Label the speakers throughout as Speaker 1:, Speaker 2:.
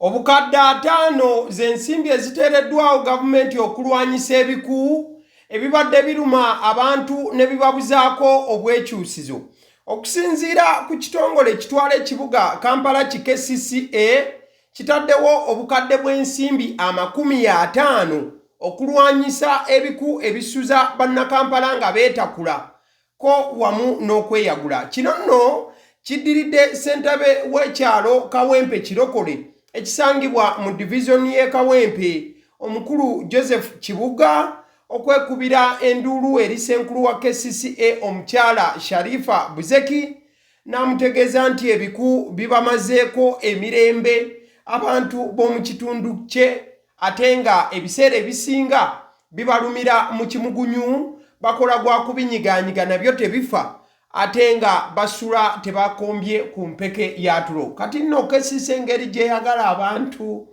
Speaker 1: Obukadde 5 z'ensimbi eziteereddwawo gavumenti okulwanyisa ebiku ebibadde biruma abantu ne bibabuzaako obwekyusizo. Okusinziira ku kitongole ekitwala ekibuga Kampala KCCA kitaddewo obukadde bw'ensimbi 50 okulwanyisa ebiku ebisuza bannakampala nga beetakula ko wamu n'okweyagula. Kino nno kiddiridde ssentebe w'ekyalo Kawempe Kirokole ekisangibwa mu divizoni y'e Kawempe omukulu Joseph Kibuga okwekubira enduulu eri ssenkulu wa KCCA omukyala Sharifa Buzeki n'amutegeeza nti ebiku bibamazeeko emirembe abantu b'omu kitundu kye ate nga ebiseera ebisinga bibalumira mu kimugunyu bakola gwa kubinyiganyiga nabyo tebifa ate nga basula tebakombye ku mpeke ya tulo. Kati nno KCCA engeri gye yagala abantu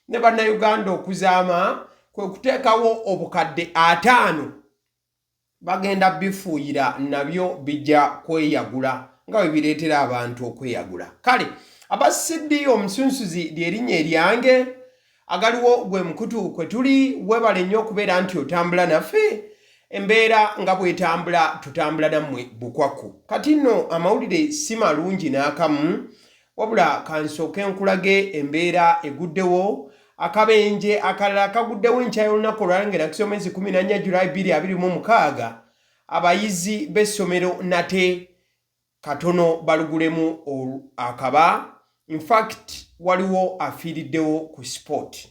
Speaker 1: ne bannayuganda okuzaama kwe kuteekawo obukadde 5 bagenda bifuuyira nabyo bijja kweyagula nga bwe bireetera abantu okweyagula. Kale abasidi omusunsuzi lyerinnya eryange agaliwo gwe mukutu kwe tuli webale nnyo okubeera nti otambula naffe embeera nga bwetambula tutambula nammwe bukwakku. Kati nno amawulire si malungi n'akamu wabula kansooke nkulage embeera eguddewo akabenje akalala kaguddewo enkya y'olunaku olwalengera kisomezi 14 Julayi 2026 abayizi b'essomero nate katono balugulemu akaba. In fact waliwo afiiriddewo ku sport.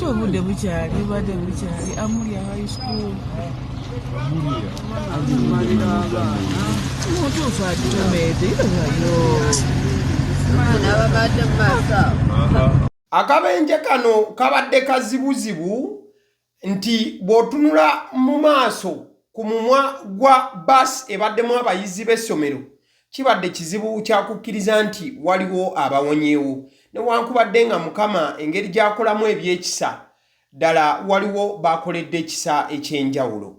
Speaker 2: Obudde bukyali Amulia High School.
Speaker 1: Akabenje kano kabadde kazibuzibu nti bw'otunula mu maaso ku mumwa gwa bus ebaddemu abayizi b'essomero kibadde kizibu kyakukkiriza nti waliwo abawonyeewo newankubadde nga Mukama engeri gy'akolamu ebyekisa ddala waliwo bakoledde ekisa ekyenjawulo.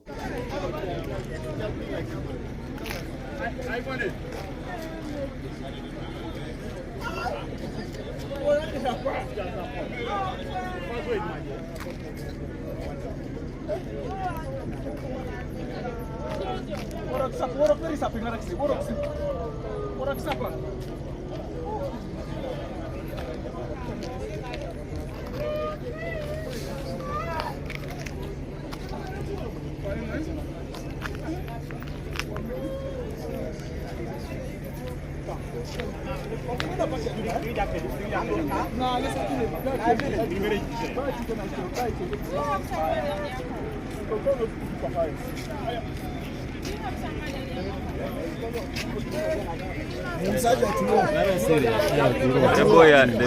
Speaker 3: The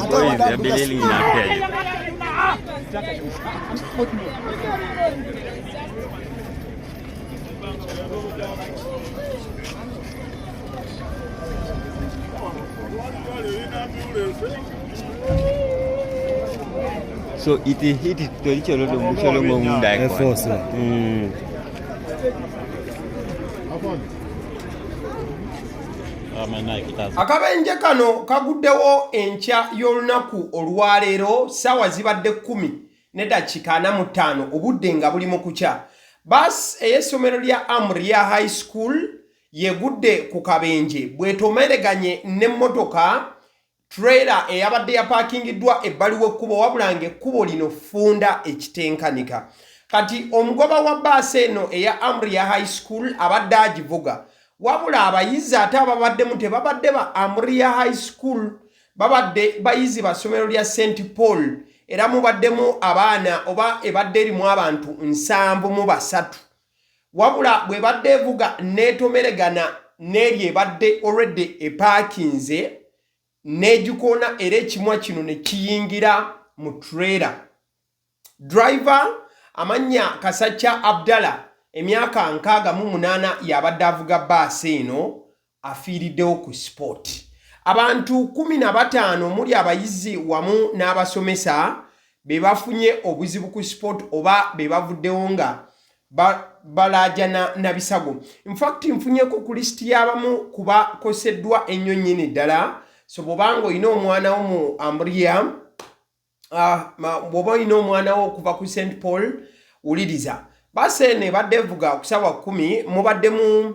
Speaker 3: boy is rebelling in our head. So it hit to each other
Speaker 1: akabenje kano kaguddewo enkya y'olunaku olwaleero ssaawa zibadde 10:45 obudde nga buli mu kukya. Basi ey'essomero lya Amulia High School yegudde ku kabenje bwetomereganye n'emmotoka trailer eyabadde yapaakingiddwa ebbali w'ekkubo wabula ng'ekkubo lino ffunda ekitenkanika. Kati omugoba wa baasi eno eya Amulia High School abadde agivuga wabula abayizi ate ababaddemu tebabadde ba Amulia High School babadde bayizi ba ssomero lya St. Paul era mubaddemu abaana oba ebadde erimu abantu 73 wabula bwe badde evuga neetomeregana n'eri ebadde already epaakinze n'egikoona era ekimwa kino ne kiyingira mu trailer. Driver amanya Kasacca Abdallah emyaka 68 yabadde avuga baasi eno afiiriddewo ku sport. Abantu 15 omuli abayizi wamu n'abasomesa be bafunye obuzibu ku sport oba be bavuddewo nga balajana na bisago. In fact nfunyeko ku list y'abamu kuba koseddwa ennyo nnyini ddala. So bobango ino omwana wo mu Amria bwoba ino omwana wo okuva ku St Paul uliriza basene baddevuga okusawa 10 mubaddemu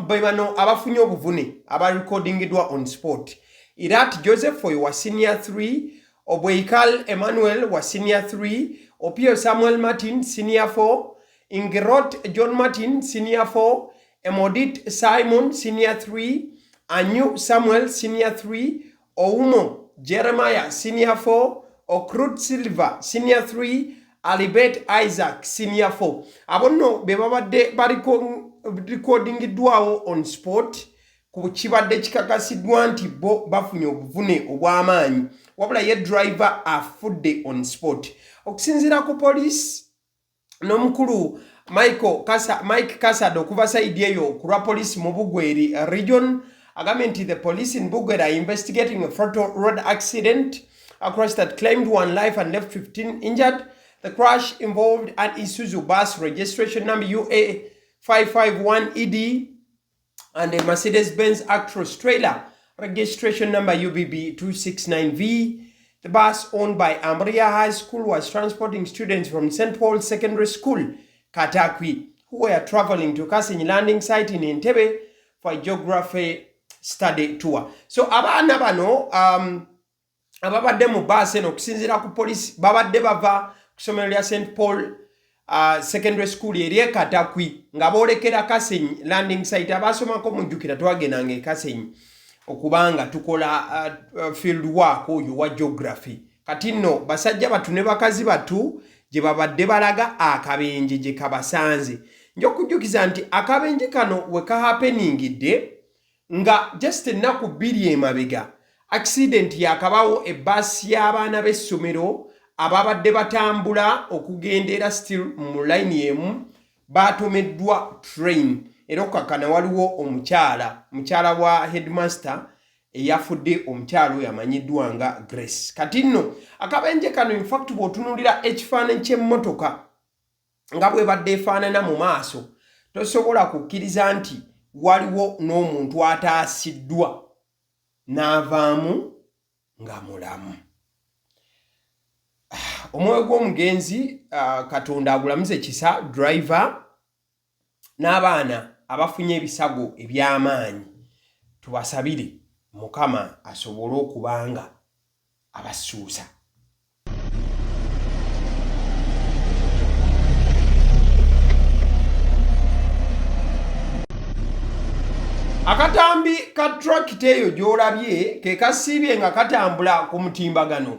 Speaker 1: bano abafunye obuvune abarecordingidwa on spot. Irat Joseph Foy wa senior 3, Obweikal Emmanuel wa senior 3, Opio Samuel Martin senior 4, Ingirot John Martin senior 4, Emodit Simon senior 3, Anyu Samuel senior 3, Oumo Jeremiah senior 4, Okrut Silva senior 3, Alibet Isaac senior 4. Abono bebabadde recordingidwawo on spot ku kibadde kikakasidwa nti bo bafunye obuvune obw'amaanyi wabula ye driver afudde on spot. Okusinziira ku police n'omukulu Mike Kasado okuva side eyo ku lwa police mu Bugweri region agambye nti the police in Bugweri are investigating a fatal road accident, a crash that claimed 1 life and left 15 injured. The crash involved an Isuzu bus registration number UA551ED and a Mercedes-Benz Actros trailer registration number UBB269V. The bus, owned by Amria High School, was transporting students from St. Paul's Secondary School, Katakwi, who were traveling to Kasenyi landing site in Entebbe for a geography study tour. So abana bano ababadde mu bus eno okusinziira ku police babadde bava ku ssomero lya St. Paul Secondary School eri Katakwi nga boolekera Kasenyi landing site. Abasomako mujjukira twagendanga e Kasenyi okubanga tukola field work oyo wa geography. Kati nno basajja batu ne bakazi batu gye babadde balaga akabenje gye kabasanze. Njo kujjukiza nti akabenje kano we ka happeningidde nga just ennaku 2 emabega accident yakabawo ebbaasi y'abaana b'essomero ababadde batambula okugendera still mu line emu batomeddwa train. Era okakana waliwo mukyala wa headmaster eyafudde omukyalo yamanyiddwa nga Grace. Kati nno akabenje kano in fact bw'otunuulira ekifaananyi ky'emmotoka nga bwe badde efaanana mu maaso tosobola kukkiriza nti waliwo n'omuntu ataasiddwa n'avaamu nga mulamu. Omwoyo gw'omugenzi Katonda agulamuze kisa driver n'abaana abafunye ebisago eby'amaanyi. Tubasabire Mukama asobole okubanga abasuusa. Akatambi ka tractor eyo gy'olabye ke kasiibye nga katambula ku mutimbagano.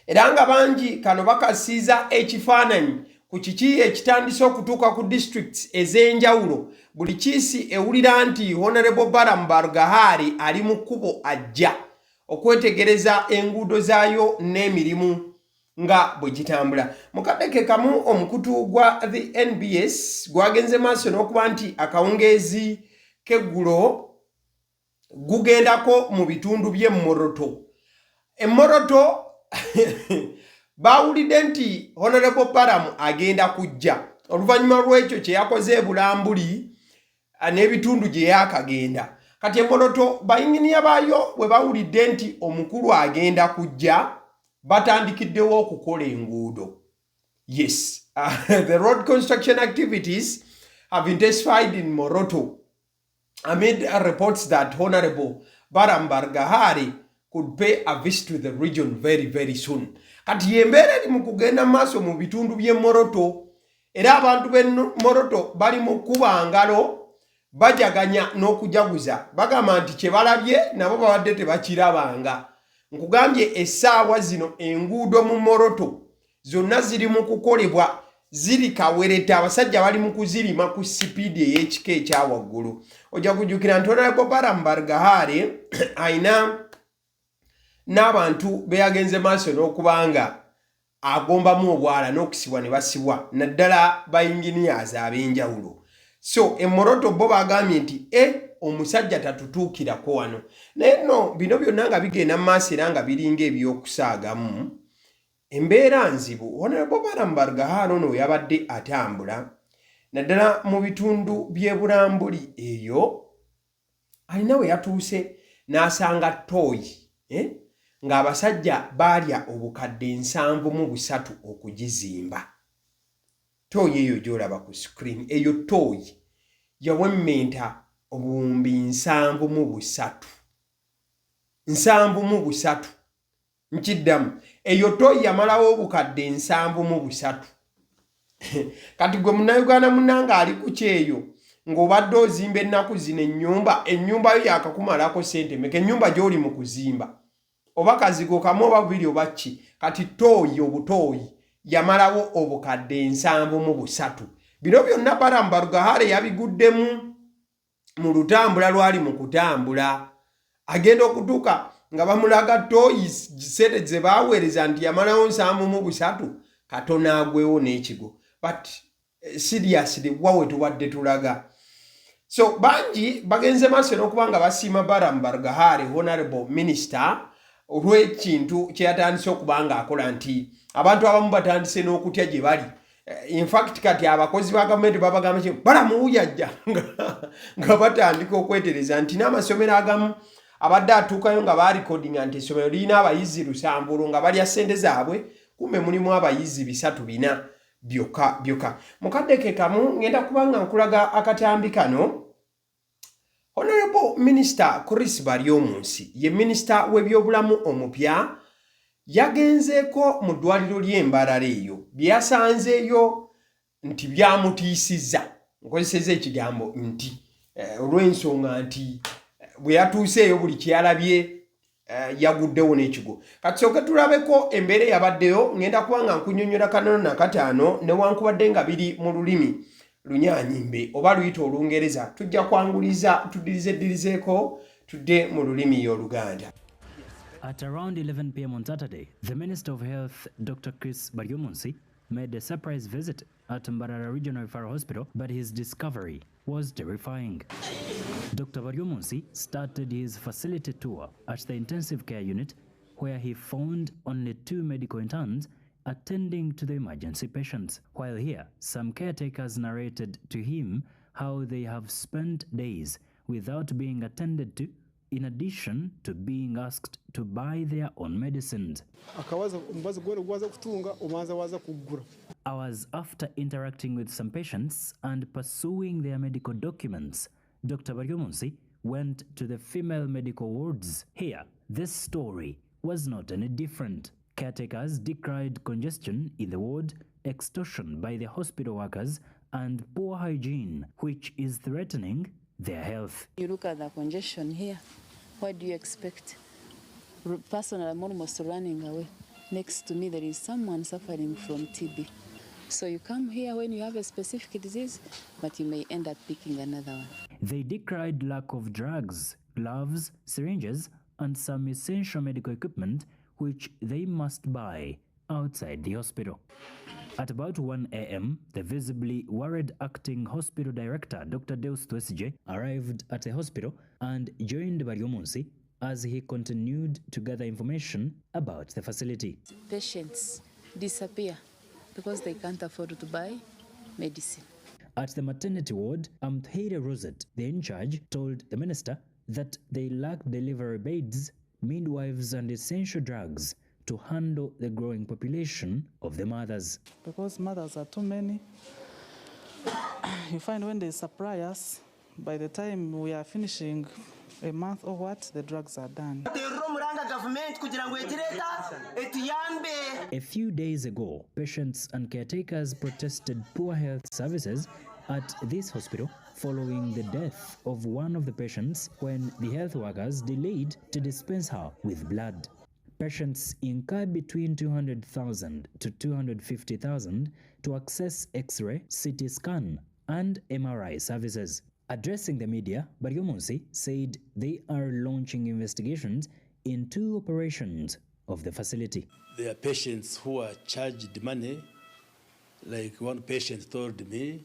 Speaker 1: Era nga bangi kano bakasiiza ekifaananyi ku kiki ekitandise okutuuka ku districts ez'enjawulo. Buli kiisi ewulira nti Honorable Baramu Barugahari ali mu kkubo ajja okwetegereza enguudo zaayo n'emirimu nga bwe gitambula. Mu kadde kamu omukutu gwa the NBS gwagenze maaso n'okuba nti akawungeezi k'eggulo gugendako mu bitundu by'e Moroto. E Moroto bawulidde nti Honorable Baramu agenda kujja. Oluvannyuma lw'ekyo kye yakoze e Bulambuli n'ebitundu gye yaakagenda. Kati e Moroto bayinginiya baayo bwe bawulidde nti omukulu agenda kujja batandikiddewo okukola enguudo. Yes, the road construction activities have intensified in Moroto amid reports that Honorable Baramu Barugahari could pay a visit to the region very, very soon. Kati yembeera eri mu kugenda maaso mu bitundu by'e Moroto, era abantu b'e Moroto bali mu kuba ngalo bajaganya n'okujaguza bagamba nti kye balabye nabo babadde tebakirabanga. Nkugambye essaawa zino enguudo mu Moroto zonna ziri mu kukolebwa ziri kawereta. Abasajja bali mu kuzirima ku sipiidi ey'ekika ekya waggulu. Ojja kujjukira nti Honorable Baramu Barugahari ayina n'abantu beyagenze maaso n'okubanga agombamu obwala n'okusibwa ne basibwa naddala bayinginiyazi ab'enjawulo. So e Moroto bo bagambye nti omusajja tatutuukirako wano. Naye nno bino byonna nga bigenda mu maaso era nga biringa eby'okusaagamu embeera nzibu. Honorable Baramu Barugahari ono yabadde atambula naddala mu bitundu by'ebulambuli eyo alina we yatuuse n'asanga ttooyi ng'abasajja baalya obukadde 73 okugizimba. Ttooyi eyo gy'olaba ku screen eyo ttooyi yawemmenta obuwumbi 73 nkiddamu eyo ttooyi yamalawo obukadde 73 kati gwe munnayuganda munnanga ali ku kyeyo ng'obadde ozimba ennaku zino ennyumba yo yakakumalako sente meka ennyumba gy'oli mu kuzimba oba kazigo kamu oba bubiri oba ki kati ttooyi obutooyi yamalawo obukadde 73 bino byonna Baramba Rugahare yabiguddemu mu lutambula lwali mu kutambula agenda okutuuka nga bamulaga ttooyi sente ze baaweereza nti yamalawo 73 Katonda agwewo n'ekigo but seriously wawe tubadde tulaga. So bangi bagenze maaso n'okuba nga basiima Baramba Rugahare Honorable Minister olw'ekintu kye yatandise okuba ng'akola nti abantu abamu batandise n'okutya gye bali. In fact kati abakozi ba gavumenti babagamba kye balamuwuyajja nga batandika okwetereza nti n'amasomero agamu abadde atuukayo nga baarikodinga nti essomero lirina abayizi 7 nga balya ssente zaabwe kumbe mulimu abayizi 3-4 byokka. Mukadde ke kamu ngenda kuba nga nkulaga akatambi kano. Honorable Minister Chris Baryomunsi ye minisita w'ebyobulamu omupya yagenzeeko mu ddwaliro ly'Embarara eyo byasanzeeyo nti byamutiisizza nkozeseza ekigambo nti olw'ensonga nti bwe yatuuseeyo buli kyalabye yaguddewo n'ekigo. Katusooke tulabeko embeera yabaddeyo ngenda kuba nga nkunyonnyola kanono na kataano newankubadde nga biri mu lulimi Lunyaanyimbe oba luyita Olungereza tujja kwanguliza tuddirizeddirizeko tudde mu lulimi Oluganda.
Speaker 4: At around 11 p.m. on Saturday, the Minister of Health, Dr. Chris Baryomunsi, made a surprise visit at Mbarara Regional Referral Hospital, but his discovery was terrifying. Dr. Baryomunsi started his facility tour at the intensive care unit, where he found only 2 medical interns attending to the emergency patients. While here, some caretakers narrated to him how they have spent days without being attended to, in addition to being asked to buy their own medicines. Hours after interacting with some patients and pursuing their medical documents, Dr. Baryomunsi went to the female medical wards. Here, this story was not any different. Caretakers decried congestion in the ward, extortion by the hospital workers, and poor hygiene, which is threatening their health.
Speaker 5: You look at the congestion here, what do you expect? Personally, I'm almost running away. Next to me, there is someone suffering from TB. So you come here when you have a specific disease, but you may end up picking another one.
Speaker 4: They decried lack of drugs, gloves, syringes, and some essential medical equipment which they must buy outside the hospital. At about 1 a.m., the visibly worried acting hospital director, Dr. Deus Twesije, arrived at the hospital and joined Baryomunsi as he continued to gather information about the facility.
Speaker 5: Patients disappear because they can't afford to buy medicine.
Speaker 4: At the maternity ward, Amtheire Rosette, the in-charge, told the minister that they lacked delivery beds, midwives, and essential drugs to handle the growing population of the mothers.
Speaker 2: Because mothers are too many, you find when they supply us, by the time we are finishing a month or what, the drugs are done.
Speaker 4: A few days ago, patients and caretakers protested poor health services at this hospital following the death of one of the patients when the health workers delayed to dispense her with blood. Patients incur between 200,000 to 250,000 to access X-ray, CT scan, and MRI services. Addressing the media, Baryomunsi said they are launching investigations in 2 operations of the facility.
Speaker 6: There are patients who are charged money. Like one patient told me,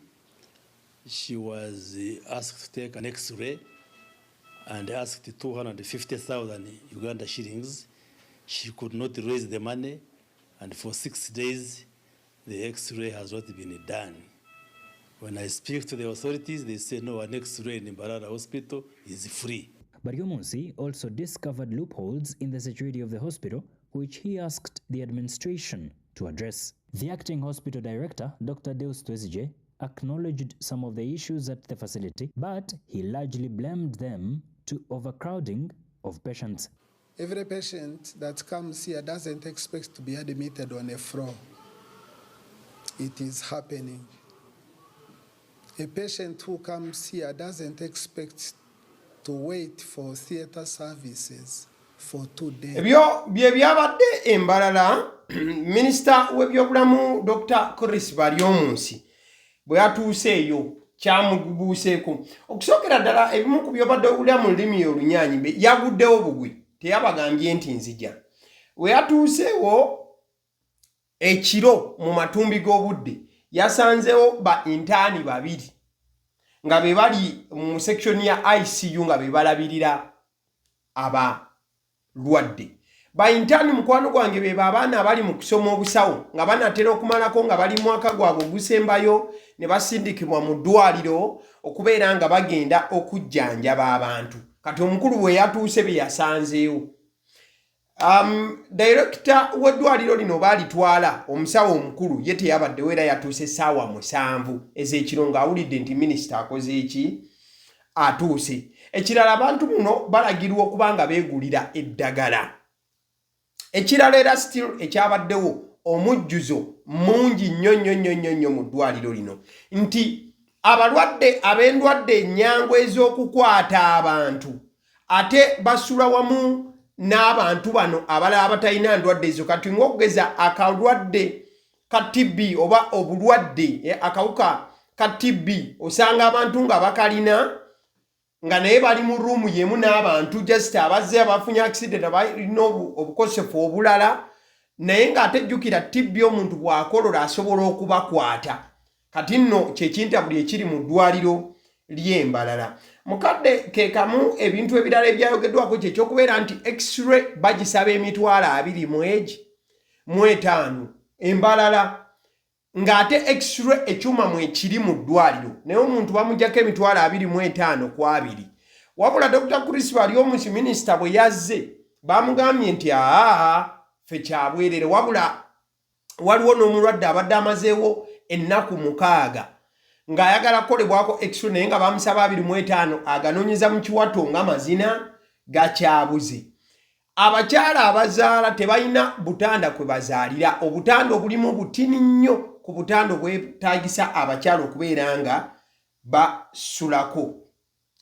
Speaker 6: she was asked to take an X-ray and asked 250,000 Uganda shillings. She could not raise the money, and for 6 days, the X-ray has not been done. When I speak to the authorities, they say no, an X-ray in Mbarara Hospital is free.
Speaker 4: Baryomunsi also discovered loopholes in the security of the hospital, which he asked the administration to address. The acting hospital director, Dr. Deus Twesije, acknowledged some of the issues at the facility, but he largely blamed them to overcrowding of patients.
Speaker 7: Every patient that comes here doesn't expect to be admitted on a floor. It is happening. A patient who comes here doesn't expect to wait for theatre services for 2 days.
Speaker 1: Ebyo bye byabadde Embarara. Minister w'ebyobulamu Dr. Chris Baryomunsi bwe yatuuseeyo kyamugubuuseeko. Okusookera ddala ebimu ku byobadde owulira mu lulimi olunyaanyimbe yaguddewo bugwi, teyabagambye nti nzija. We yatuuseewo ekiro mu matumbi g'obudde yasanzeewo ba intaani babiri nga be bali mu section ya ICU nga be balabirira abalwadde. Ba intaani mukwano gwange be abaana abali mu kusoma obusawo nga banatera okumalako nga bali mwaka gwabwe ogusembayo ne basindikibwa mu ddwaliro okubeera nga bagenda okujjanjaba abantu. Kati omukulu bwe yatuuse be yasanzeewo. Director w'eddwaliro lino baalitwala omusawo omukulu ye teyabaddewo era yatuuse ssaawa 7 ez'ekiro ng'awulidde nti minisita akoze eki atuuse. Ekirala abantu muno balagirwa okuba nga beegulira eddagala. Ekirala era still ekyabaddewo omujjuzo mungi nnyo mu ddwaliro lino nti abalwadde ab'endwadde ennyangu ez'okukwata abantu ate basula wamu n'abantu bano abalala abatalina ndwadde ezo. Kati ng'okugeza akalwadde ka TB oba obulwadde akawuka ka TB osanga abantu nga bakalina nga naye bali mu ruumu yemu n'abantu just abazze abafunye accident abalina obukosefu obulala naye ng'ate jjukira TB omuntu bw'akolola asobola okubakwata. Kati nno kyekintabuli ekiri mu ddwaliro ly'Embarara. Mukadde ke kamu ebintu ebirala ebyayogeddwako kyekyokubeera nti X-ray bagisaba emitwalo 25 Embarara ng'ate X-ray ekyuma mwe kiri mu ddwaliro naye omuntu bamuggyako emitwalo 25 ku 2. Wabula Dr. Chris Baryomunsi minisita bwe yazze bamugambye nti ffe kyabwerere, wabula waliwo n'omulwadde abadde amazeewo ennaku 6 ng'ayagala kukolebwako X-ray naye nga bamusaba 25 aganoonyeza mu kiwato ng'amazina gakyabuze. Abakyala abazaala tebalina butanda kwe bazaalira. Obutanda obulimu butini nnyo ku butanda obwetaagisa abakyala okubeera nga basulako.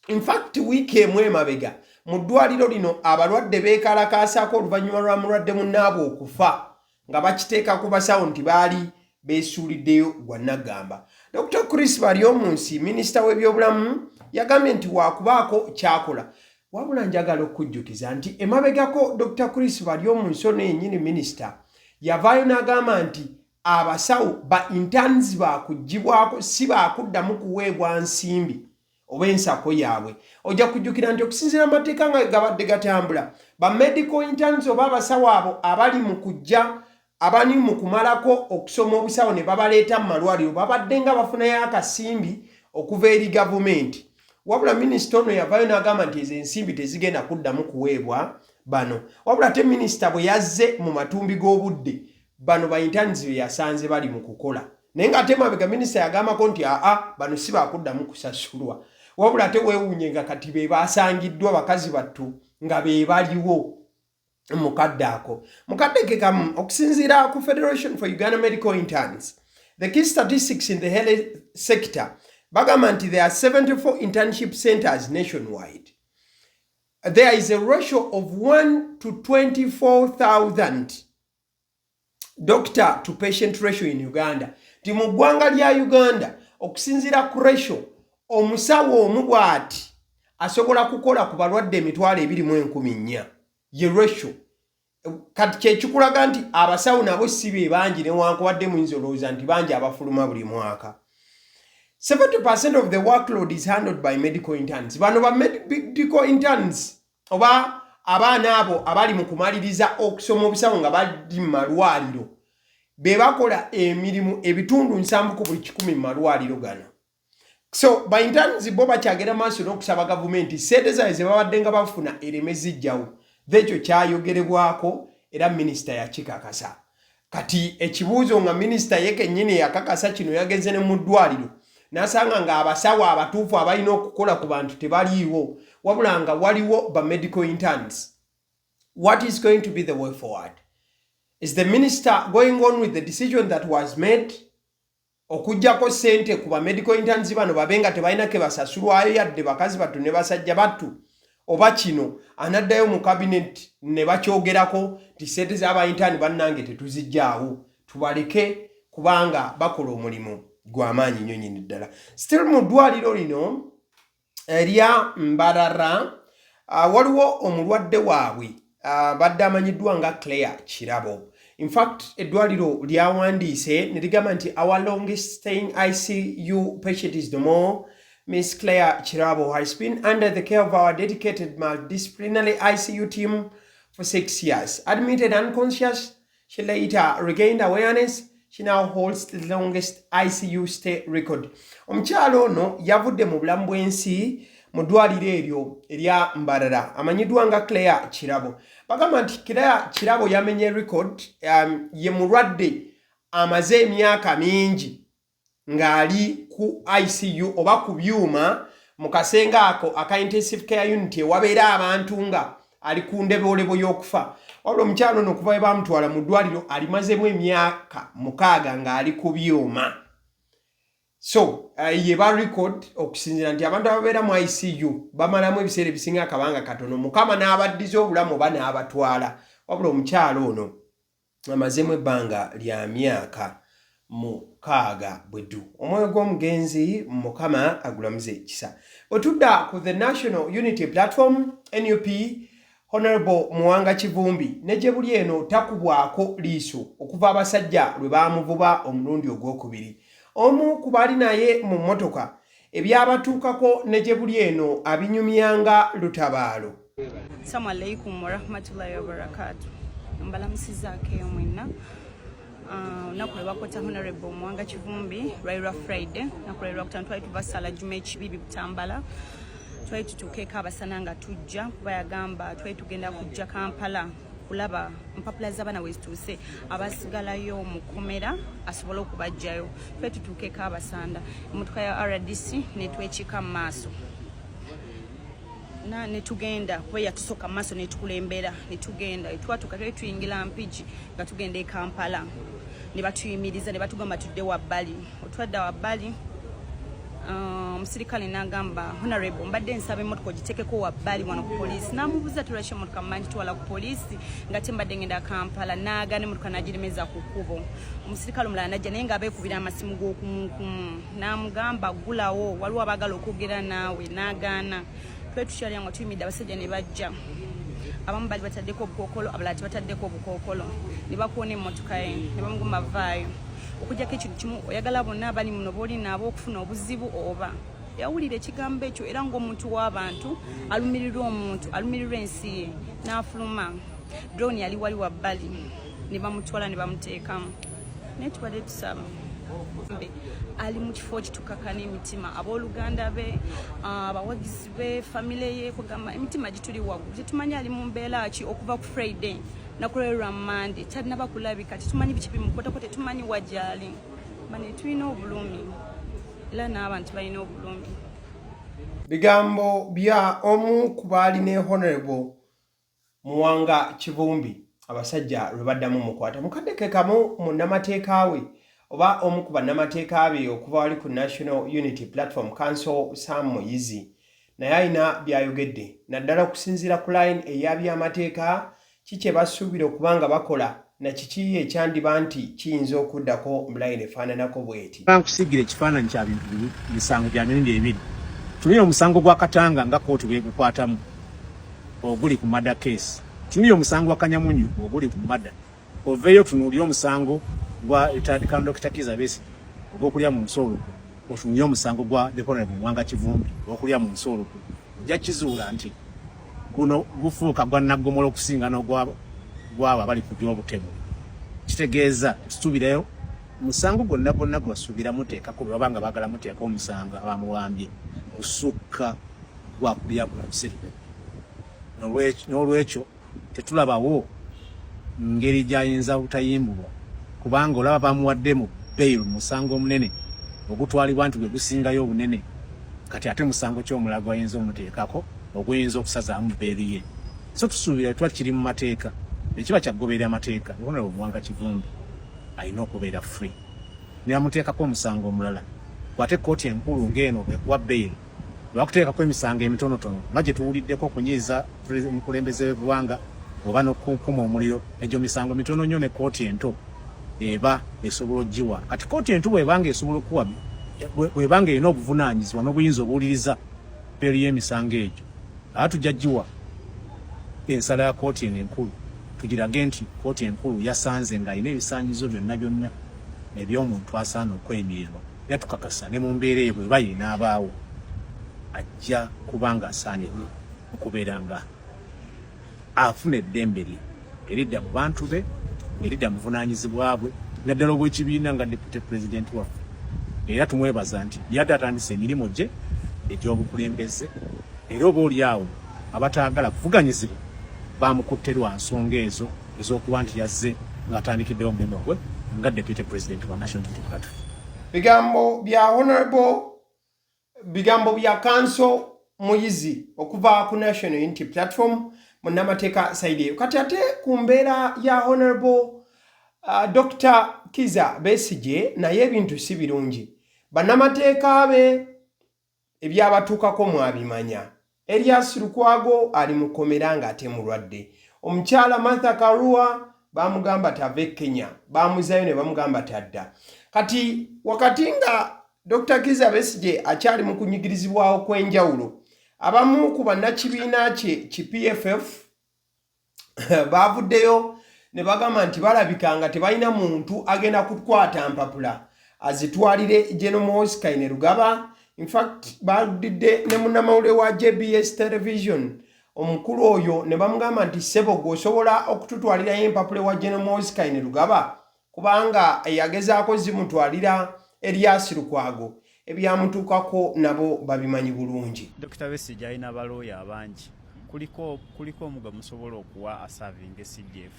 Speaker 1: In fact wiiki emu emabega mu ddwaliro lino abalwadde beekalakaasako oluvannyuma lwa mulwadde munnaabwe okufa nga bakiteeka ku basawo nti baali beesuuliddeyo gwannaggamba. Dr. Chris Baryomunsi minisita w'ebyobulamu yagambye nti waakubaako kyakola. Wabula njagala okujjukiza nti emabegako Dr. Chris Baryomunsi ono yennyini minisita yavaayo n'agamba nti abasawo ba interns baakuggyibwako si baakuddamu kuweebwa nsimbi oba ensako yaabwe. Ojja kujjukira nti okusinziira amateeka nga gabadde gatambula ba medical interns oba abasawo abo abali mu kujja abani mu kumalako okusoma obusawo ne babaleeta mu malwaliro babadde nga bafunayo akasimbi okuva eri gavumenti. Wabula minisita ono yavaayo n'agamba nti ezo ensimbi tezigenda kuddamu kuweebwa bano. Wabula ate minisita bwe yazze mu matumbi g'obudde bano ba interns be yasanze bali mu kukola. Naye ng'ate mabega minisita yagambako nti bano si baakuddamu kusasulwa. Wabula ate weewuunye nga kati be baasangiddwa bakazi battu nga be baliwo mukadde ako. Mukadde ke kamu okusinziira ku Federation for Uganda Medical Interns, the key statistics in the health sector bagamba nti there are 74 internship centers nationwide. There is a ratio of 1 to 24,000 doctor to patient ratio in Uganda. Ti mu ggwanga lya Uganda okusinziira ku ratio omusawo omu bw'ati asobola kukola ku balwadde 24,000 ye ratio. Kati kyekikulaga nti abasawo nabo si be bangi newankubadde muyinza olowooza nti bangi abafuluma buli mwaka. 70% of the workload is handled by medical interns. Bano ba medical interns oba abaana abo abali mu kumaliriza okusoma obusawo nga bali mu malwaliro be bakola emirimu ebitundu 7 ku buli 100 mu malwaliro gano. So by interns bo bakyagera maaso n'okusaba gavumenti ssente zaabwe ze babadde nga bafuna ereme zijjawo ekyo kyayogerebwako era minisita yakikakasa kati ekibuuzo nga minisita ye kennyini yakakasa kino yagenze ne mu ddwaliro n'asanga nga abasawo abatuufu abalina okukola ku bantu tebaliiwo wabula nga waliwo ba medical interns. What is going to be the way forward? Is the minister going on with the decision that was made? Okujjako ssente ku ba medical interns bano babenga tebalina ke basasulwayo yadde bakazi battu ne basajja battu oba kino anaddayo mu cabinet ne bakyogerako nti ssente z'aba intern bannange tetuzijjaawo tubaleke kubanga bakola omulimu gw'amaanyi nnyo nnyini ddala. Still mu ddwaliro lino erya Mbarara waliwo omulwadde waabwe badde amanyiddwa nga Claire Kirabo. In fact, eddwaliro lyawandiise ne ligamba nti our longest staying ICU patient is no more. Miss Claire Kirabo has been under the care of our dedicated multidisciplinary ICU team for 6 years. Admitted unconscious, she later regained awareness. She now holds the longest ICU stay record. Omukyalo ono yavudde mu bulamu bw'ensi mu ddwaliro eryo erya Mbarara amanyiddwa nga Claire Kirabo. Bagamba nti Claire Kirabo yamenye record ye mulwadde amaze emyaka mingi ng'ali ku ICU oba ku byuma mu kasenga ako aka intensive care unit ewabeera abantu nga ali ku ndebeolebo y'okufa. Wabula omukyalo ono okuva we bamutwala mu ddwaliro alimazemu emyaka 6 ng'ali ku byuma. So, ye ba record okusinzira nti abantu ababeera mu ICU bamalamu ebiseera ebisinga akabanga katono Mukama n'abaddiza obulamu oba n'abatwala. Wabula omukyalo ono amazemu ebbanga lya myaka 6 bwedu. Omwoyo gw'omugenzi Mukama agulamuze kisa. Otudda ku the National Unity Platform NUP Honorable Muwanga Kivumbi ne gye buli eno takubwako liiso okuva abasajja lwe baamuvuba omulundi ogwokubiri. Omu ku bali naye mu mmotoka ebyabatuukako ne gye buli eno abinyumyanga lutabaalo.
Speaker 8: Assalamu alaikum warahmatullahi wabarakatuh. Mbalamusizaako eyo mwenna. Nakuleba kwata Honorable Muwanga Kivumbi Raila Friday nakuleba kutana twali tubasala Juma ekibibi Butambala twali tutukeeka abasana nga tujja kuba yagamba twali tugenda kujja Kampala kulaba mpapula z'abaana wezituuse abasigalayo mu Komera asobola okubajjayo twali tutukeeka abasanda emmotoka ya RDC ne twekika mu maaso na netugenda kuba yatusoka mu maaso netukulembera netugenda twatuka twali tuyingira Mpigi nga tugenda e Kampala ne batuyimiriza ne batugamba tudde wabbali otwadda wabbali omusirikale n'agamba Honorable mbadde nsaba emmotoka ogiteekeko wabbali wano ku poliisi n'amubuuza tulwaki emmotoka mmanyi twala ku poliisi nga tembadde ngenda Kampala n'agaana emmotoka n'agiremeza ku kkubo omusirikale omulala najja naye ng'abeekubira amasimu g'okumukumu n'amugamba ggulawo waliwo abaagala okwogera naawe n'agaana twali tukyalira nga tuyimidde abasajja ne bajja abamu bali bataddeko obukookolo abalala tebataddeko obukookolo ne bakuona emmotoka ye ne bamugamba vaayo okujjako ekintu kimu oyagala bonna abali muno booli naabo okufuna obuzibu oba yawulira ekigambo ekyo era ng'omuntu w'abantu alumirirwa omuntu alumirirwa ensi ye n'afuluma drone yali wali wabbali ne bamutwala ne bamuteekamu naye tubadde tusaba ali mu kifo kitukaka n'emitima abooluganda be abawagizi be famile ye kugamba emitima gituli waggulu tetumanyi ali mu mbeera ki okuva ku Friday nakulolwa Monday talina bakulabika tetumanyi biki bimukotako tetumanyi wajali bane tulina obulumi era n'abantu balina obulumi.
Speaker 1: Bigambo bya omu ku baali ne Honorable Muwanga Kivumbi abasajja lwe baddamu mukwata mukadde ke kamu munnamateeka we oba omu ku bannamateeka be okuva wali ku National Unity Platform Council Sam Moyizi naye alina byayogedde naddala okusinziira ku line ey'abyamateeka kiki basuubira okubanga bakola na kiki ekyandiba nti kiyinza okuddako mu line efaananako bw'eti.
Speaker 9: Bankusigira ekifaananyi kya bintu misango bya mirundi ebiri. Tulina omusango gwa Katanga nga kooti bwegukwatamu oguli ku murder case. Tulina omusango gwa Kanyamunyu oguli ku murder. Oveeyo tunuulira omusango gwa retired Colonel Dr. Kizza Besigye ogw'okulya mu nsolo. Otunuulira omusango gwa the Honorable Muwanga Kivumbi ogw'okulya mu nsolo. Ojja kizuula nti guno gufuuka gwa nnaggomolo okusinga n'ogwabo bali ku by'obutemu. Kitegeeza tusubireyo musango gonna gwasubira muteeka ku babanga bagala muteeka omusango abamuwambye usukka gwa kulya bwasiri n'olwekyo tetulabawo ngeri gyayinza butayimbulwa kubanga olaba bamuwadde mu bail musango omunene ogutwalibwa nti gwe gusingayo obunene kati ate musango ky'omulago ayinza omuteekako oguyinza okusazaamu bail ye so tusuubira tuba kiri mu mateeka ekiba kyagoberera amateeka obonera obuwanga kivumbi alina okubeera free nibamuteekako omusango omulala kwate kooti enkulu ng'eno ekuwa bail lwakuteekako emisango emitonotono nga gye tuwuliddeko okunyiiza omukulembeze w'eggwanga oba n'okukuma omuliro egyo misango mitono nnyo ne kooti ento eba esobola ogiwa kati kooti ento bwebanga esobola okuwa bwebanga erina obuvunaanyizibwa n'obuyinza obuwuliriza bail y'emisango egyo aba tujja giwa ensala ya kooti eno enkulu tugirage nti kooti enkulu yasanze ng'alina ebisaanyizo byonna eby'omuntu asaana okwemirirwa yatukakasa ne mu mbeera eyo bweba yinaabaawo ajja kubanga asaanire okubeera nga afuna eddembe lye eridda mu bantu be eridda mu buvunaanyizibwa bwe naddala obw'ekibiina nga deputy president waffe era tumwebaza nti yadde atandise emirimu gye egy'obukulembeze era oba oli awo abataagala kuvuganyizibwa bamukutte lwa nsonga ezo ez'okuba nti yazze ng'atandikiddewo omulimu gwe nga deputy president wa National Unity Platform.
Speaker 1: Bigambo bya Kanso Muyizi okuva ku National Unity Platform munnamateeka saidi eyo kati ate ku mbeera ya Honorable Dr. Kizza Besigye naye ebintu si birungi bannamateeka be ebyabatuukako mwabimanya Erias Lukwago ali mu kkomera ng'ate mulwadde omukyala Martha Karua bamugamba tave Kenya bamuzayo ne bamugamba tadda kati wakati nga Dr. Kizza Besigye akyali mu kunyigirizibwawo kw'enjawulo abamu ku bannakibiina kye ki PFF bavuddeyo ne bagamba nti balabika nga tebalina muntu agenda kukwata mpapula azitwalire General Muhoozi Kainerugaba. In fact badidde ne munnamawulire wa JBS Television omukulu oyo ne bamugamba nti sebo gwosobola okututwalira empapula wa General Muhoozi Kainerugaba kubanga yagezaako zimutwalira Erias Lukwago ebyamutuukako nabo babimanyi bulungi.
Speaker 10: Dr. Besigye alina abalooya abangi kuliko omugga musobola okuwa aserving CDF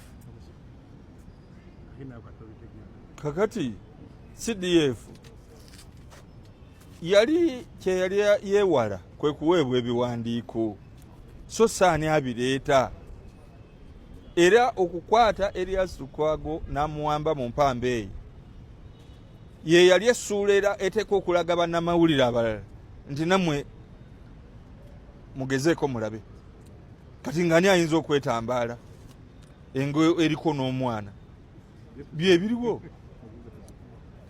Speaker 11: kakati CDF yali kyeyali yeewala kwe kuweebwa ebiwandiiko so saani abireeta era okukwata Erias Lukwago n'amuwamba mu mpamba eyo ye yali essuulera eteeka okulaga bannamawulire abalala nti nammwe mugezeeko mulabe kati ng'ani ayinza okwetambaala engo eriko n'omwana bye biriwo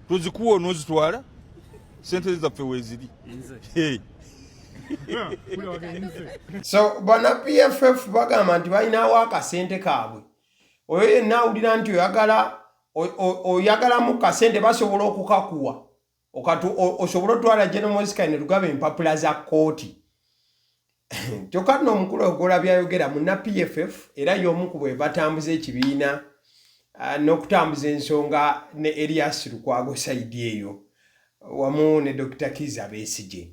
Speaker 11: tozikuwa onoozitwala sente zaffe weeziri.
Speaker 1: So bana PFF bagamba nti balinawo akasente kaabwe oyo yenna awulira nti oyagala mu kasente basobola okukakuwa osobola otwala General Muhoozi Kainerugaba empapula za kooti kyokka nno omukulu ogola byayogera munna PFF era y'omu ku bwe batambuza ekibiina n'okutambuza ensonga ne Erias Lukwago saidi eyo wamu ne Dr. Kizza Besigye.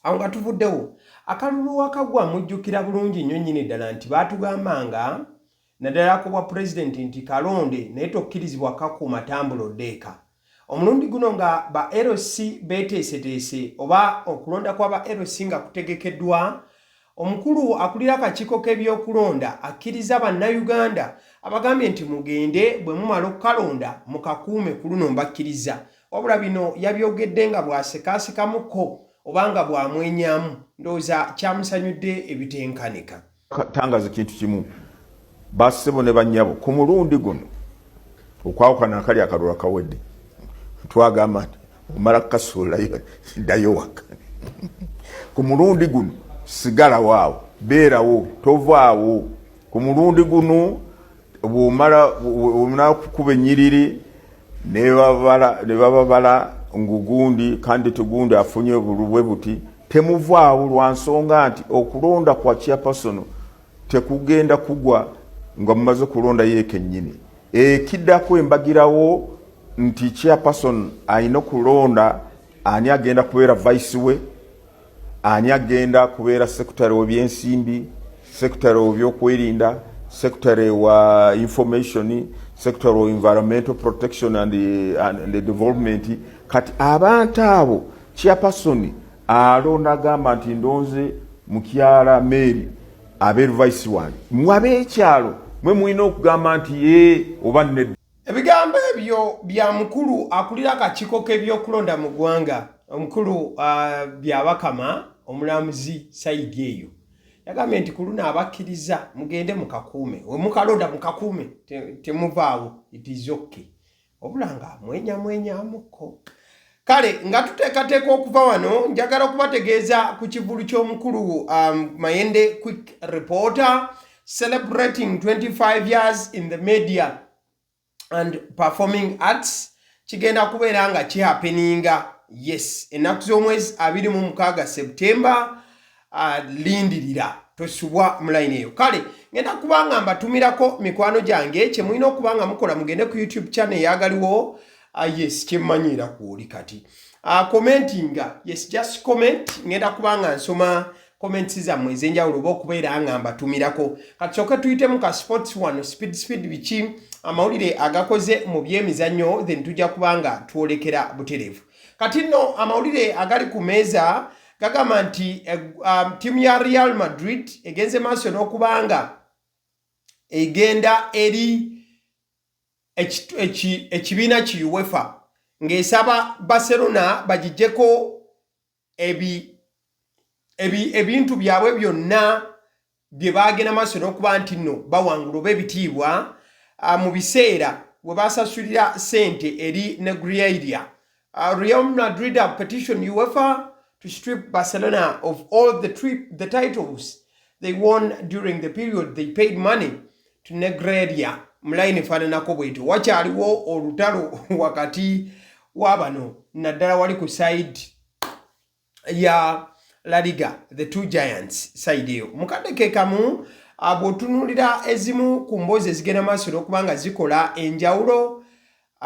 Speaker 1: Awo nga tuvuddewo akalulu akagwa mujjukira bulungi nnyo nnyini ddala nti baatugambanga naddala ku bwa pulezidenti nti kalonde naye tokkirizibwa kakuuma tambulo ddeeka omulundi guno nga ba LC beeteeseteese oba okulonda kw'aba LC nga kutegekeddwa omukulu akulira akakiiko k'ebyokulonda akkiriza bannayuganda abagambye nti mugende bwe mumala okukalonda mukakuume ku luno mbakkiriza wabula bino yabyogedde nga bw'asekaasekamuko obanga bwamwenyamu ndowooza kyamusanyudde ebitenkanika.
Speaker 12: Tangaza kintu kimu bassebo ne bannyabo ku mulundi guno okwawukana akali akalula kawedde twagamba nti omala kasuulayo ddayo waka ku mulundi guno sigala waawo beerawo tovaawo ku mulundi guno bw'omala kukuba ennyiriri ne bababala ngugundi kandi tugundi afunye obulubwe buti temuvaawo lwa nsonga nti okulonda kwa chairperson tekugenda kugwa nga mumaze kulonda yeeke nnyini ekiddako embagirawo nti chairperson alina kulonda ani agenda kubeera vice we, ani agenda kubeera secretary w'ebyensimbi, secretary w'ebyokwerinda, secretary wa information, secretary wa environmental protection and the development. Kati abantu abo chairperson alonda agamba nti ndonze mukyala Mary abe vice wange. Mwabe ekyalo mwe mulina okugamba nti ye oba nedda.
Speaker 1: Ebigambo ebyo bya mukulu akulira akakiiko k'ebyokulonda mu ggwanga, omukulu Byabakama omulamuzi sayidi eyo yagambye nti kuluna abakkiriza mugende mukakuume, we mukalonda mukakuume, temuvaawo, it is okay. Obulanga mwenyamuko. Kale nga tuteekateeka okuva wano, njagala okubategeeza ku kivulu ky'omukulu Mayende Quick Reporter celebrating 25 years in the media and performing arts. Kigenda kubeera nga kihappeninga, yes, ennaku z'omwezi 26 September. Lindirira tosubwa mulayini eyo. Kale ngenda kubanga mbatumirako mikwano gyange kye mulina okubanga mukola, mugende ku YouTube channel yagaliwo. Yes, kyemmanyira kuoli kati commentinga, yes, just comment. Ngenda kubanga nsoma comments zammwe ez'enjawulo oba okubeera nga mbatumirako. Kati kyokka tuyitemu ka sports wano, speed biki amawulire agakoze mu byemizannyo, then tujja kubanga twolekera butereevu. Kati nno amawulire agali ku meeza gagamba nti timu ya Real Madrid egenze maaso n'okubanga egenda eri ekibiina ki UEFA ng'esaba Barcelona bagijjeko ebintu byabwe byonna bye baagenda maaso n'okuba nti nno bawangula oba ebitiibwa mu biseera we basasulira sente eri Negreira. Real Madrid have petitioned UEFA to strip Barcelona of all the titles they won during the period they paid money to Negreira. Mulaini fananako bwetu wakyaliwo olutalo wakati wabano naddala wali ku side ya La Liga, the two giants side eyo. Mukadde ke kamu bw'otunuulira ezimu ku mboozi ezigenda maaso n'okubanga zikola enjawulo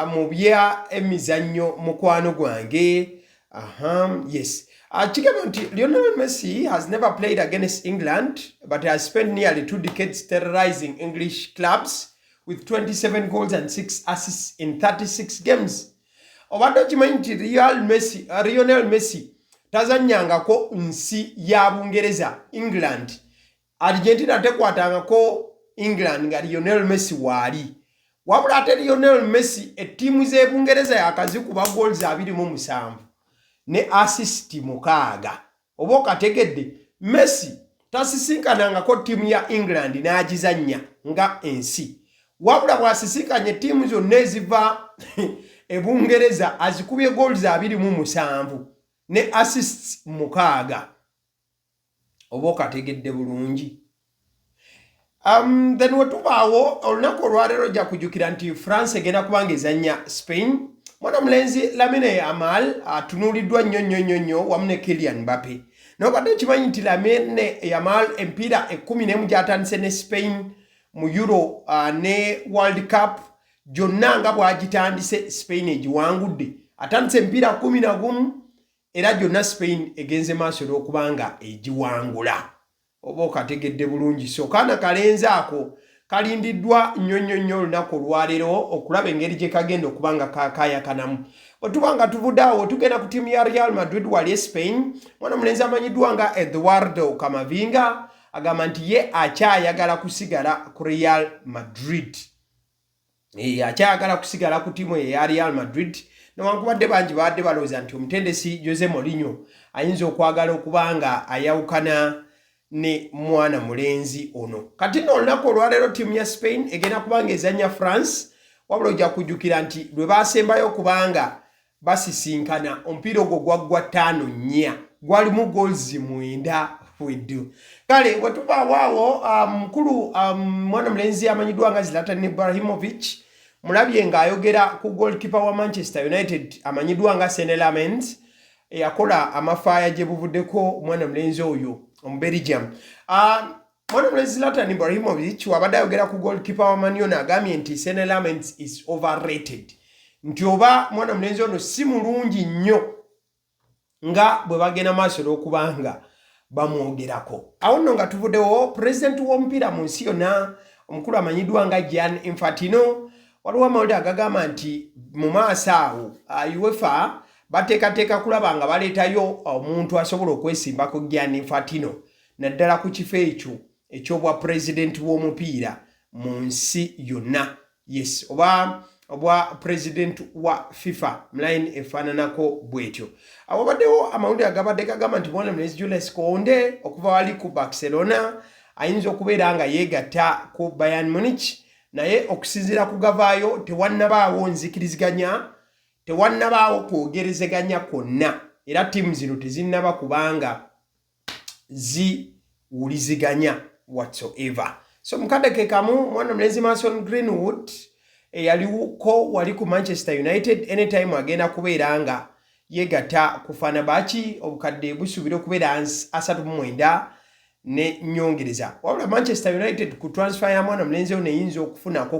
Speaker 1: mu bya emizannyo mukwano gwange. Yes. Chigamba nti Lionel Messi has never played against England but has spent nearly 2 decades terrorizing English clubs with 27 goals and 6 assists in 36 games. Obadde okimanyi nti Lionel Messi tazannyangako nsi ya Bungereza, England. Argentina tekwatangako England nga Lionel Messi waali. Wabula ate Lionel Messi ettiimu z'Ebungereza yakazikuba goals 27 ne assist 6. Oba okategedde Messi tasisinkanangako ttiimu ya England n'agizannya nga ensi. Wabula bw'asisinkanye ttiimu zonna eziva Ebungereza azikubye goals 27 ne assists 6. Oba okategedde bulungi. Then wetubaawo olunaku olwaleero ojja kujjukira nti France egenda kubanga ezannya Spain. Mwana mulenzi Lamine Yamal atunuuliddwa nnyo wamu ne Kylian Mbappe. N'obadde okimanyi nti Lamine Yamal empiira 11 gy'atandise ne Spain mu Euro ne World Cup gyonna nga bw'agitandise Spain egiwangudde. Atandise empiira 11 era gyonna Spain egenze maaso n'okubanga egiwangula. Oba okategedde bulungi. So kaana kalenzi ako kalindiddwa nnyo olunaku olwaleero okulaba engeri gye kagenda okubanga kakayakanamu. Bwe tubanga tuvudde awo tugenda ku ttiimu ya Real Madrid wali e Spain. Mwana mulenzi amanyiddwa nga Eduardo Camavinga agamba nti ye akyayagala kusigala ku Real Madrid. Akyayagala kusigala ku ttiimu ya Real Madrid. Newankubadde bangi baadde balowooza nti omutendesi Jose Mourinho ayinza okwagala okubanga ayawukana ne mwana mulenzi ono. Kati nno olunaku olwaleero ttiimu ya Spain egenda kubanga ezannya France. Wabula ojja kujjukira nti lwe baasembayo okubanga basisinkana omupiira ogwo gwaggwa 5-4 gwalimu goals 9 weddu. Kale wetubaawo mukulu mwana mulenzi amanyiddwa nga Zlatan Ibrahimovic mulabye ng'ayogera ku goalkeeper wa Manchester United amanyiddwa nga Senne Lammens eyakola amafaaya gye buvuddeko mwana mulenzi oyo Belgium. Mwana mulenzi Zlatan Ibrahimovic wabadde ayogera ku goalkeeper wa Man U agambye nti Senne Lammens is overrated. nti oba mwana mulenzi ono si mulungi nnyo nga bwe bagenda maaso n'okubanga bamwogerako. Awo nno nga tuvuddewo pulezidenti w'omupiira mu nsi yonna omukulu amanyiddwa nga Gianni Infantino waliwo amawulire agagamba nti mu maaso awo UEFA bateekateeka kulaba nga baleetayo omuntu asobola okwesimbako Gianni Infantino naddala ku kifo ekyo eky'obwa pulezidenti w'omupiira mu nsi yonna. Yes, obwa president wa FIFA mline efaananako bwetyo. Awo baddewo amawulire agabadde gagamba nti mwana mulenzi Julius Konde okuva wali ku Barcelona ayinza okubeera nga yeegatta ku Bayern Munich, naye okusinziira ku gavaayo tewannabaawo nzikiriziganya, tewannabaawo kwogerezeganya kwonna, era ttiimu zino tezinnaba kubanga ziwuliziganya whatsoever. So mukadde ke kamu mwana mulenzi Mason Greenwood yaliko wali ku Manchester United, anytime agenda kubeera nga yeegatta ku Fenerbahce obukadde busuubira okubeera 39 ne nyongereza. Wabula Manchester United ku transfer ya mwana mulenzi ono eyinza okufunako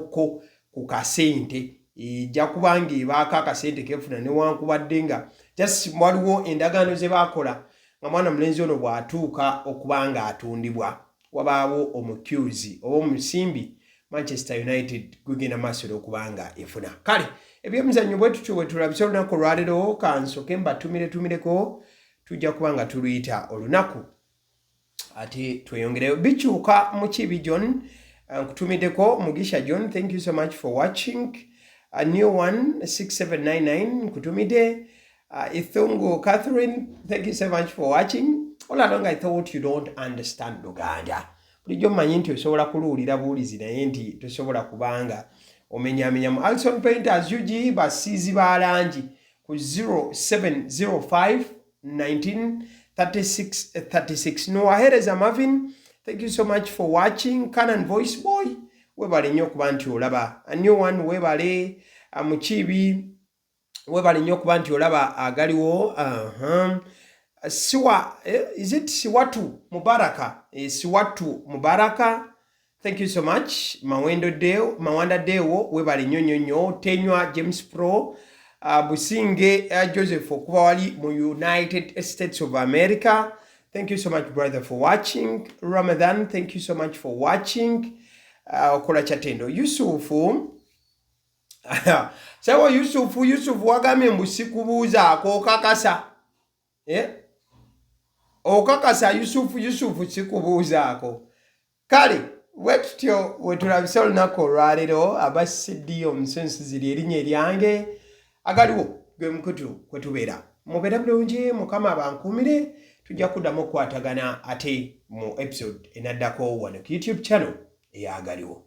Speaker 1: ku kasente ejja kubanga ebaako akasente kefuna newankubadde nga just waliwo endagaano ze baakola nga mwana mulenzi ono bw'atuuka okubanga atundibwa wabaawo omukyuzi oba omusimbi Manchester United gugenda maaso okubanga efuna. Kale ebyemizannyo bwe tutyo bwe tulabise olunaku olwaleero kansoke mbatumireko tujja kubanga tuluyita olunaku ate tweyongereyo bikyuka mu kibi John nkutumiddeko Mugisha John, thank you so much for watching. A new one 6799 nkutumidde. Ithungu Catherine, thank you so much for watching. All along I thought you don't understand Luganda. Bulijjo mmanyi nti osobola kuluwulira buwulizi naye nti tosobola kubanga omenyamenyamu. Alson Painters UG basiizi ba langi ku 0705 19 36 36. Nowahereza Marvin, thank you so much for watching. Canon Voice Boy, webale nnyo okuba nti olaba. A new one webale Mukibi, webale nnyo okuba nti olaba agaliwo. Is it Siwatu Mubaraka? Siwatu Mubaraka, thank you so much. Mawanda Deo, webale nnyo. Tenywa James Pro, Businge Joseph okuva wali mu United States of America, thank you so much brother for watching. Ramadan, thank you so much for watching. Okola chatendo Yusufu sawa Yusufu wagamye mbusikubuuza akokakasa okakasa Yusufu sikubuuzaako. Kale wetutyo wetulabise olunaku olwaleero abasiddi omusinziziri erinnya eryange agaliwo gwe mukutu kwe tubeera. Mubeera bulungi, Mukama abankuumire. Tujja kuddamu okukwatagana ate mu episode enaddako wano ku YouTube channel eyagaliwo.